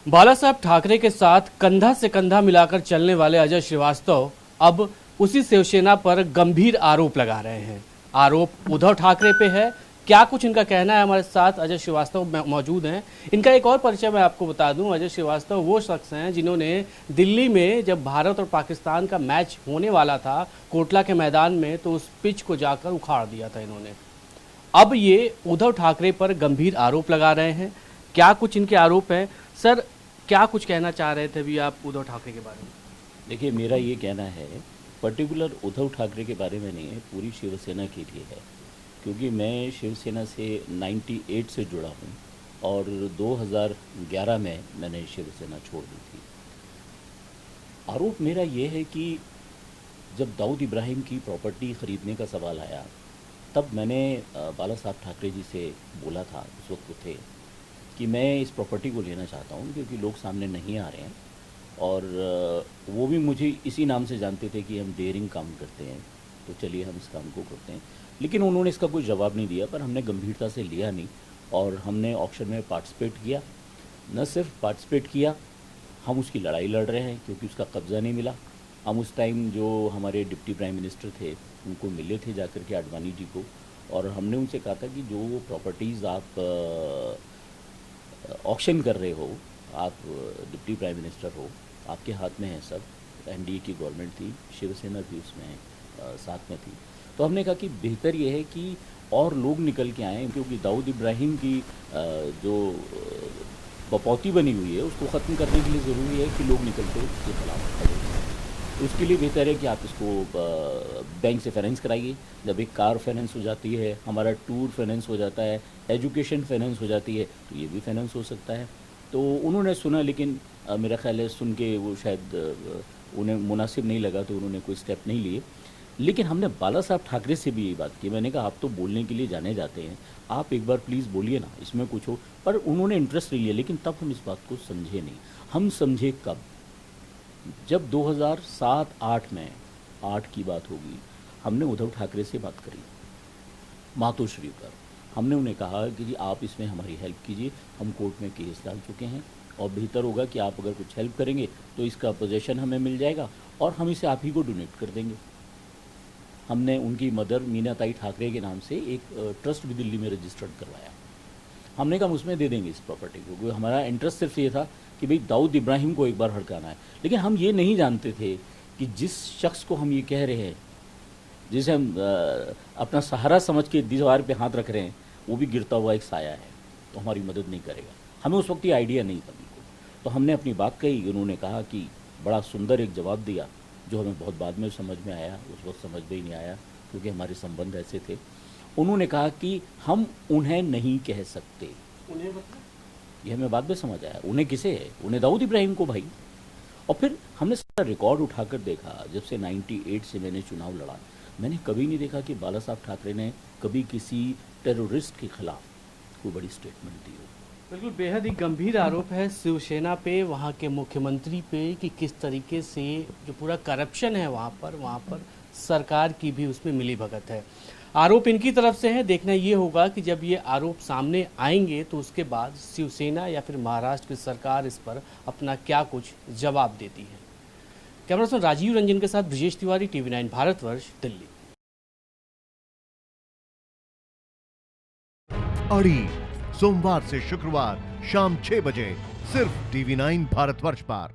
बालासाहेब ठाकरे के साथ कंधा से कंधा मिलाकर चलने वाले अजय श्रीवास्तव अब उसी शिवसेना पर गंभीर आरोप लगा रहे हैं। आरोप उद्धव ठाकरे पे है। क्या कुछ इनका कहना है, हमारे साथ अजय श्रीवास्तव मौजूद हैं। इनका एक और परिचय मैं आपको बता दूं। अजय श्रीवास्तव वो शख्स हैं जिन्होंने दिल्ली में जब भारत और पाकिस्तान का मैच होने वाला था कोटला के मैदान में, तो उस पिच को जाकर उखाड़ दिया था इन्होंने। अब ये उद्धव ठाकरे पर गंभीर आरोप लगा रहे हैं। क्या कुछ इनके आरोप हैं? सर, क्या कुछ कहना चाह रहे थे अभी आप उद्धव ठाकरे के बारे में? देखिए, मेरा ये कहना है पर्टिकुलर उद्धव ठाकरे के बारे में नहीं है, पूरी शिवसेना के लिए है। क्योंकि मैं शिवसेना से 98 से जुड़ा हूँ और 2011 में मैंने शिवसेना छोड़ दी थी। आरोप मेरा ये है कि जब दाऊद इब्राहिम की प्रॉपर्टी ख़रीदने का सवाल आया, तब मैंने बाला साहब ठाकरे जी से बोला था, उस वक्त वो थे, कि मैं इस प्रॉपर्टी को लेना चाहता हूँ क्योंकि लोग सामने नहीं आ रहे हैं और वो भी मुझे इसी नाम से जानते थे कि हम डेयरिंग काम करते हैं, तो चलिए हम इस काम को करते हैं। लेकिन उन्होंने इसका कोई जवाब नहीं दिया, पर हमने गंभीरता से लिया नहीं और हमने ऑक्शन में पार्टिसिपेट किया। न सिर्फ पार्टिसिपेट किया, हम उसकी लड़ाई लड़ रहे हैं क्योंकि उसका कब्ज़ा नहीं मिला। हम उस टाइम जो हमारे डिप्टी प्राइम मिनिस्टर थे उनको मिले थे जाकर के, आडवाणी जी को, और हमने उनसे कहा था कि जो प्रॉपर्टीज़ आप ऑक्शन कर रहे हो, आप डिप्टी प्राइम मिनिस्टर हो, आपके हाथ में है सब। एनडीए की गवर्नमेंट थी, शिवसेना भी उसमें साथ में थी। तो हमने कहा कि बेहतर ये है कि और लोग निकल के आएँ, क्योंकि दाऊद इब्राहिम की जो बपौती बनी हुई है उसको ख़त्म करने के लिए ज़रूरी है कि लोग निकल के उसके खिलाफ खड़े हों। तो उसके लिए बेहतर है कि आप इसको बैंक से फाइनेंस कराइए। जब एक कार फाइनेंस हो जाती है, हमारा टूर फाइनेंस हो जाता है, एजुकेशन फाइनेंस हो जाती है, तो ये भी फाइनेंस हो सकता है। तो उन्होंने सुना, लेकिन मेरा ख्याल है सुन के वो शायद उन्हें मुनासिब नहीं लगा, तो उन्होंने कोई स्टेप नहीं लिए। लेकिन हमने बाला साहब ठाकरे से भी यही बात की। मैंने कहा, आप तो बोलने के लिए जाने जाते हैं, आप एक बार प्लीज़ बोलिए ना, इसमें कुछ हो। पर उन्होंने इंटरेस्ट नहीं लिया। लेकिन तब हम इस बात को समझे नहीं। हम समझे कब? जब 2007-8 में, 8 की बात होगी, हमने उद्धव ठाकरे से बात करी मातोश्री पर। हमने उन्हें कहा कि जी आप इसमें हमारी हेल्प कीजिए, हम कोर्ट में केस डाल चुके हैं और बेहतर होगा कि आप अगर कुछ हेल्प करेंगे तो इसका पोजेशन हमें मिल जाएगा और हम इसे आप ही को डोनेट कर देंगे। हमने उनकी मदर मीनाताई ठाकरे के नाम से एक ट्रस्ट भी दिल्ली में रजिस्टर्ड करवाया। हमने कहा उसमें दे देंगे इस प्रॉपर्टी को, क्योंकि हमारा इंटरेस्ट सिर्फ ये था कि भाई दाऊद इब्राहिम को एक बार हड़काना है। लेकिन हम ये नहीं जानते थे कि जिस शख्स को हम ये कह रहे हैं, जिसे हम अपना सहारा समझ के दीवार पे हाथ रख रहे हैं, वो भी गिरता हुआ एक साया है, तो हमारी मदद नहीं करेगा। हमें उस वक्त ये आइडिया नहीं था बिल्कुल। तो हमने अपनी बात कही, उन्होंने कहा कि बड़ा सुंदर एक जवाब दिया, जो हमें बहुत बाद में समझ में आया, उस वक्त समझ में ही नहीं आया क्योंकि हमारे संबंध ऐसे थे। उन्होंने कहा कि हम उन्हें नहीं कह सकते। उन्हें मतलब? ये हमें बाद में समझ आया। उन्हें किसे है? उन्हें दाऊद इब्राहिम को भाई। और फिर हमने सारा रिकॉर्ड उठाकर देखा। जब से 98 से मैंने चुनाव लड़ा, मैंने कभी नहीं देखा कि बाला साहब ठाकरे ने कभी किसी टेररिस्ट के खिलाफ कोई बड़ी स्टेटमेंट दी हो। बिल्कुल, बेहद ही गंभीर आरोप है शिवसेना पे, वहाँ के मुख्यमंत्री पे, कि किस तरीके से जो पूरा करप्शन है वहाँ पर सरकार की भी उसमें मिलीभगत है। आरोप इनकी तरफ से है। देखना ये होगा कि जब ये आरोप सामने आएंगे तो उसके बाद शिवसेना या फिर महाराष्ट्र की सरकार इस पर अपना क्या कुछ जवाब देती है। कैमरा पर्सन राजीव रंजन के साथ ब्रजेश तिवारी, TV9 भारतवर्ष, दिल्ली। अड़ी सोमवार से शुक्रवार शाम 6 बजे सिर्फ TV9 भारतवर्ष पर।